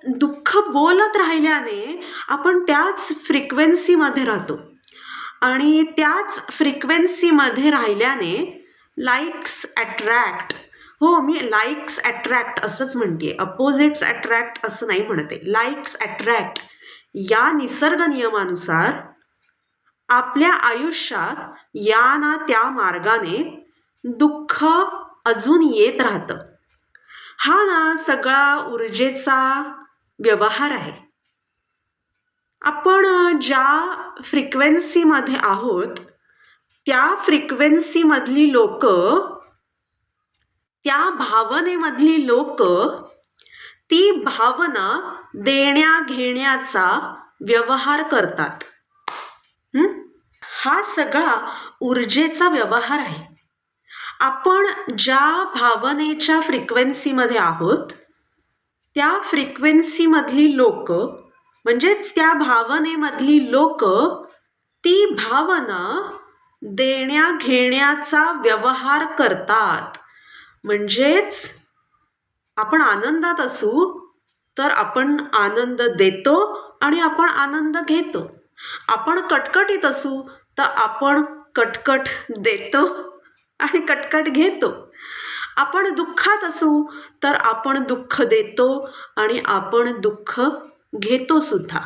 दुःख बोलत राहिल्याने आपण त्याच फ्रिक्वेन्सीमध्ये राहतो आणि त्याच फ्रिक्वेन्सीमध्ये राहिल्याने लाईक्स अट्रॅक्ट. हो, मी लाईक्स अट्रॅक्ट असंच म्हणते, अपोजिट्स अट्रॅक्ट असं नाही म्हणते. लाईक्स अट्रॅक्ट या निसर्ग नियमानुसार आपल्या आयुष्यात या ना त्या मार्गाने दुःख अजून येत राहतं. हा ना सगळा ऊर्जेचा व्यवहार आहे. आपण ज्या फ्रिक्वेन्सीमध्ये आहोत त्या फ्रिक्वेन्सीमधली लोक, त्या भावनेमधली लोक ती भावना देण्या घेण्याचा व्यवहार करतात. हा सगळा ऊर्जेचा व्यवहार आहे. आपण ज्या भावनेच्या फ्रिक्वेन्सीमध्ये आहोत त्या फ्रिक्वेन्सीमधली लोक म्हणजेच त्या भावनेमधली लोक ती भावना देण्या घेण्याचा व्यवहार करतात. म्हणजेच आपण आनंदात असू तर आपण आनंद देतो आणि आपण आनंद घेतो. आपण कटकटीत असू तर आपण कटकट देतो आणि कटकट घेतो. आपण दुःखात असू तर आपण दुःख देतो आणि आपण दुःख घेतो सुद्धा.